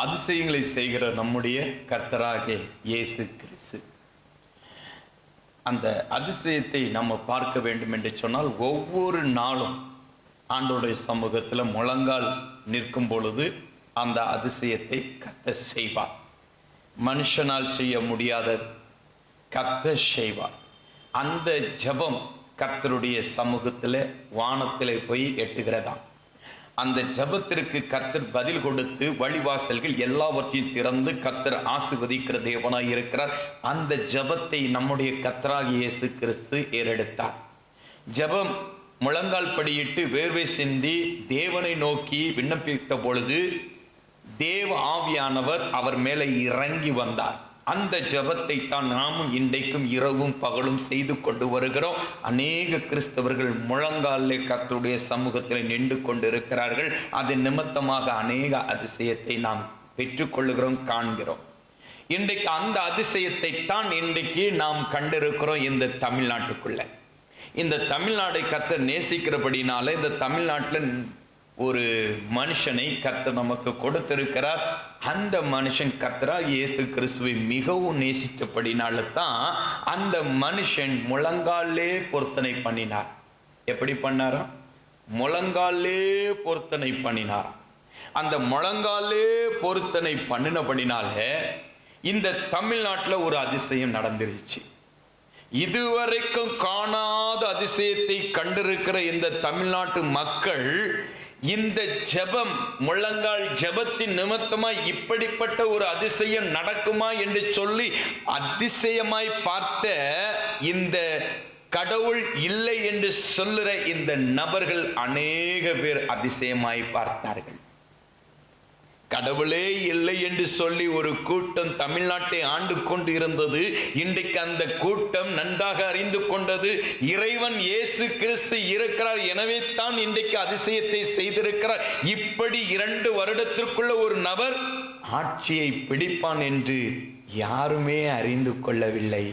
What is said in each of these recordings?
அதிசயங்களை செய்கிற நம்முடைய கர்த்தராகிய இயேசு கிறிஸ்து. அந்த அதிசயத்தை நம்ம பார்க்க வேண்டும் என்று சொன்னால், ஒவ்வொரு நாளும் ஆண்டவருடைய சமூகத்தில் முழங்கால் நிற்கும் பொழுது அந்த அதிசயத்தை கர்த்தர் செய்வார். மனுஷனால் செய்ய முடியாத கர்த்தர் செய்வார். அந்த ஜெபம் கர்த்தருடைய சமூகத்தில் வானத்திலே போய் எட்டுகிறதா. அந்த ஜெபத்திற்கு கர்த்தர் பதில் கொடுத்து வழிவாசல்கள் எல்லாவற்றையும் திறந்து கர்த்தர் ஆசீர்வதிக்கிற தேவனாய் இருக்கிறார். அந்த ஜெபத்தை நம்முடைய கர்த்தராகிய இயேசு கிறிஸ்து ஏறெடுத்தார். ஜெபம் முழங்கால் படியிட்டு வேர்வை சிந்தி தேவனை நோக்கி விண்ணப்பித்த பொழுது தேவ ஆவியானவர் அவர் மேலே இறங்கி வந்தார். அந்த ஜெபத்தை தான் நாமும் இன்றைக்கும் இரவும் பகலும் செய்து கொண்டு வருகிறோம். அநேக கிறிஸ்தவர்கள் முழங்காலே கர்த்தருடைய சமூகத்தில் நின்று கொண்டிருக்கிறார்கள். அதன் நிமித்தமாக அநேக அதிசயத்தை நாம் பெற்றுக்கொள்ளுகிறோம், காண்கிறோம். இன்றைக்கு அந்த அதிசயத்தை தான் இன்றைக்கு நாம் கண்டிருக்கிறோம். இந்த தமிழ்நாட்டுக்குள்ள, இந்த தமிழ்நாடை கர்த்தர் நேசிக்கிறபடினால இந்த தமிழ்நாட்டில் ஒரு மனுஷனை கர்த்தர் நமக்கு கொடுத்திருக்கிறார். அந்த மனுஷன் கர்த்தராகிய இயேசு கிறிஸ்துவை மிகவும் நேசித்தபடினால தான் அந்த மனுஷன் முழங்காலே பொருத்தனை பண்ணினார். எப்படி பண்ணாரா? முழங்காலே பொருத்தனை பண்ணினார். அந்த முழங்காலே பொருத்தனை பண்ணினபடினால இந்த தமிழ்நாட்டில் ஒரு அதிசயம் நடந்துருச்சு. இதுவரைக்கும் காணாத அதிசயத்தை கண்டிருக்கிற இந்த தமிழ்நாட்டு மக்கள் இந்த ஜெபம், முழங்கால் ஜெபத்தின் நிமித்தமாய் இப்படிப்பட்ட ஒரு அதிசயம் நடக்குமா என்று சொல்லி அதிசயமாய் பார்த்த இந்த கடவுள் இல்லை என்று சொல்லுற இந்த நபர்கள் அநேக பேர் அதிசயமாய் பார்த்தார்கள். கடவுளே இல்லை என்று சொல்லி ஒரு கூட்டம் தமிழ்நாட்டை ஆண்டு கொண்டு இருந்தது. இன்றைக்கு அந்த கூட்டம் நன்றாக அறிந்து கொண்டது, இறைவன் இயேசு கிறிஸ்து இருக்கிறார், எனவே தான் இன்றைக்கு அதிசயத்தை செய்திருக்கிறார். இப்படி 2 வருடத்திற்குள்ள ஒரு நபர் ஆட்சியை பிடிப்பான் என்று யாருமே அறிந்து கொள்ளவில்லை,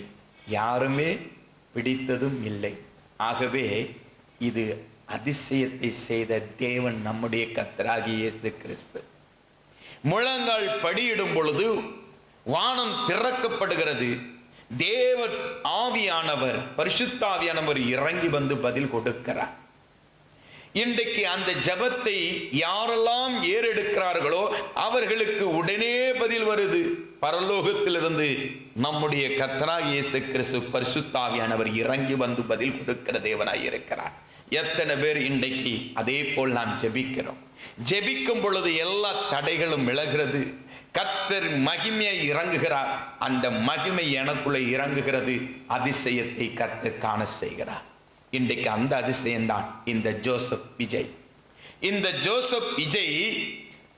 யாருமே பிடித்ததும் இல்லை. ஆகவே இது அதிசயத்தை செய்த தேவன் நம்முடைய கர்த்தராகிய இயேசு கிறிஸ்து. முழங்கால் படியிடும் பொழுது வானம் திறக்கப்படுகிறது. தேவ ஆவியானவர், பரிசுத்த ஆவியானவர் இறங்கி வந்து பதில் கொடுக்கிறார். இன்றைக்கு அந்த ஜெபத்தை யாரெல்லாம் ஏறெடுக்கிறார்களோ அவர்களுக்கு உடனே பதில் வருது. பரலோகத்திலிருந்து நம்முடைய கர்த்தராகிய இயேசு கிறிஸ்து பரிசுத்த ஆவியானவர் இறங்கி வந்து பதில் கொடுக்கிற தேவனாய் இருக்கிறார். எத்தனை பேர் இன்றைக்கு அதே போல் நாம் ஜெபிக்கிறோம்? ஜெபிக்கும் பொழுது எல்லா தடைகளும் விலகிறது. கர்த்தர் மகிமையை இறங்குகிறார். அந்த மகிமை எனக்குள்ள இறங்குகிறது. அதிசயத்தை கர்த்தர் காண செய்கிறார். இன்றைக்கு அந்த அதிசயம்தான் இந்த ஜோசப் விஜய். இந்த ஜோசப் விஜய்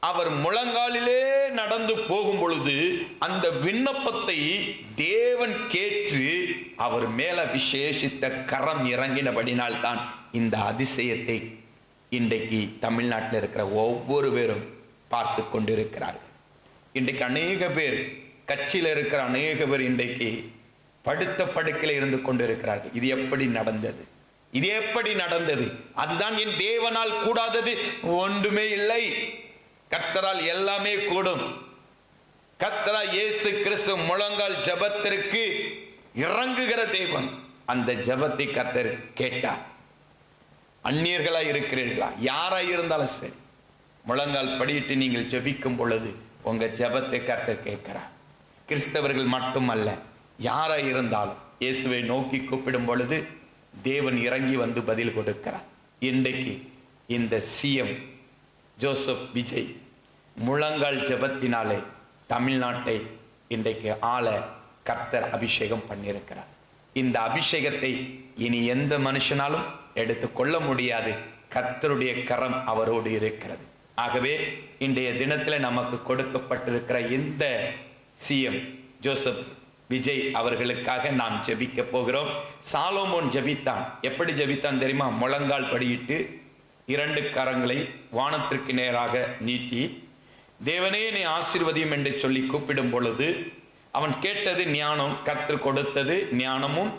அவர் முழங்காலிலே நடந்து போகும் பொழுது அந்த விண்ணப்பத்தை தேவன் கேட்டு அவர் மேல விசேஷித்த கரம் இறங்கினபடினால் தான் இந்த அதிசயத்தை இன்றைக்கு தமிழ்நாட்டில் இருக்கிற ஒவ்வொரு பேரும் பார்த்து கொண்டிருக்கிறார்கள். இன்றைக்கு அநேக பேர், கட்சியில் இருக்கிற அநேக பேர் இன்றைக்கு படுத்த படுக்கையில் இருந்து கொண்டிருக்கிறார்கள். இது எப்படி நடந்தது? இது எப்படி நடந்தது? அதுதான் என் தேவனால் கூடாதது ஒன்றுமே இல்லை. கர்த்தரால் எல்லாமே கூடும். கர்த்தரா இயேசு கிறிஸ்து முழங்கால் ஜெபத்திற்கு இறங்குகிற தேவன். அந்த ஜெபத்தை கர்த்தர் கேட்டார். அந்நியர்களா இருக்கிறீர்களா, யாரா இருந்தாலும் சரி, முழங்கால் படியிட்டு நீங்கள் ஜெபிக்கும் பொழுது உங்க ஜெபத்தை கர்த்தர் கேட்கிறார். கிறிஸ்தவர்கள் மட்டுமல்ல, யாரா இருந்தாலும் இயேசுவை நோக்கி கூப்பிடும் பொழுது தேவன் இறங்கி வந்து பதில் கொடுக்கிறார். இன்றைக்கு இந்த சிஎம் ஜோசப் விஜய் முழங்கால் ஜெபத்தினாலே தமிழ்நாட்டை இன்றைக்கு ஆள கர்த்தர் அபிஷேகம் பண்ணியிருக்கிறார். இந்த அபிஷேகத்தை இனி எந்த மனுஷனாலும் எடுத்துக்கொள்ள முடியாது. கர்த்தருடைய கரம் அவரோடு இருக்கிறது. ஆகவே இன்றைய தினத்தில் நமக்கு கொடுக்கப்பட்டிருக்கிற இந்த சிஎம் ஜோசப் விஜய் அவர்களுக்காக நாம் ஜெபிக்க போகிறோம். சாலோமோன் ஜெபித்தான். எப்படி ஜெபித்தான் தெரியுமா? முழங்கால் படியிட்டு 2 கரங்களை வானத்திற்கு நேராக நீட்டி தேவனே நீ ஆசீர்வதியும் என்று சொல்லி கூப்பிடும் பொழுது அவன் கேட்டது ஞானம். கர்த்தர் கொடுத்தது ஞானமும்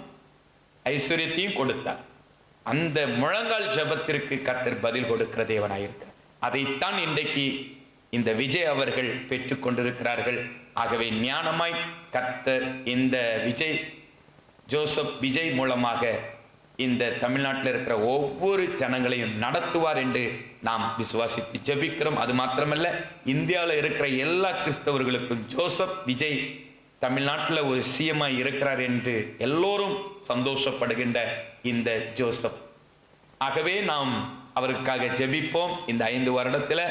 ஐஸ்வர்யத்தையும் கொடுத்தார். அந்த முழங்கால் ஜெபத்திற்கு கர்த்தர் பதில் கொடுக்கிற தேவனாயிருக்கிறார். அதைத்தான் இன்றைக்கு இந்த விஜய் அவர்கள் பெற்றுக் கொண்டிருக்கிறார்கள். ஆகவே ஞானமாய் கர்த்தர் இந்த ஜோசப் விஜய் மூலமாக இந்த தமிழ்நாட்டில் இருக்கிற ஒவ்வொரு ஜனங்களையும் நடத்துவார் என்று நாம் விசுவாசித்து ஜெபிக்கிறோம். அது மாத்திரமல்ல, இந்தியாவில் இருக்கிற எல்லா கிறிஸ்தவர்களுக்கும் ஜோசப் விஜய் தமிழ்நாட்டில் ஒரு சிஎம்ஐ இருக்கிறார் என்று எல்லோரும் சந்தோஷப்படுகின்ற இந்த ஜோசப். ஆகவே நாம் அவருக்காக ஜெபிப்போம். இந்த 5 வருடத்தில்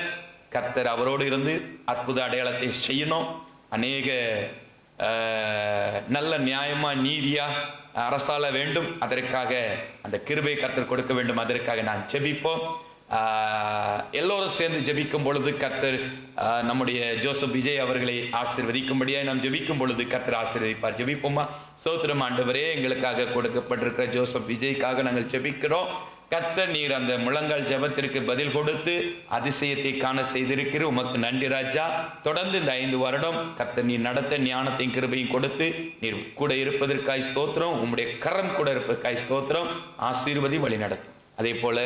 கர்த்தர் அவரோடு இருந்து அற்புத அடையாளத்தை செய்யணும். அநேக நல்ல நியாயமா நீதியா அரசாள வேண்டும். அதற்காக அந்த கிருபை கர்த்தர் கொடுக்க வேண்டும். அதற்காக நான் ஜெபிப்போம். எல்லோரும் சேர்ந்து ஜெபிக்கும் பொழுது கர்த்தர் நம்முடைய ஜோசப் விஜய் அவர்களை ஆசீர்வதிக்கும்படியாய் நாம் ஜெபிக்கும் பொழுது கர்த்தர் ஆசீர்வதிப்பார். ஜெபிப்போமா? ஸ்தோத்திரம் ஆண்டவரே, எங்களுக்காக கொடுக்கப்பட்டிருக்கிற ஜோசப் விஜய்க்காக நாங்கள் ஜெபிக்கிறோம். கர்த்தர் நீர் அந்த முழங்கால் ஜெபத்திற்கு பதில் கொடுத்து அதிசயத்தை காண செய்திருக்கிற உமக்கு நன்றி ராஜா. தொடர்ந்து இந்த 5 வருடம் கர்த்தர் நீர் நடத்த ஞானத்தையும் கிருபையும் கொடுத்து நீர் கூட இருப்பதற்காய் ஸ்தோத்திரம். உம்முடைய கரம் கூட இருப்பதற்காய் ஸ்தோத்திரம். ஆசீர்வதி வழி நடத்தும். அதே போல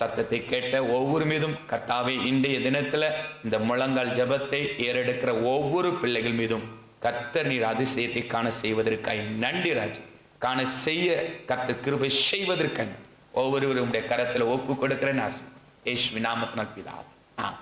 சத்தத்தை கேட்ட ஒவ்வொரு மீதும் கர்த்தாவே இன்றைய தினத்துல இந்த முழங்கால் ஜெபத்தை ஏறெடுக்கிற ஒவ்வொரு பிள்ளைகள் மீதும் கர்த்தர் நீர் அதிசயத்தை காண செய்வதற்காய் நன்றி ராஜா. காண செய்ய கர்த்தர் கிருபை செய்வதற்காய் ஒவ்வொருவரும் கரத்தில் ஒப்பு கொடுக்கிறேன். இயேசுவின் நாமத்தினால் பிதாவே. ஆமென்.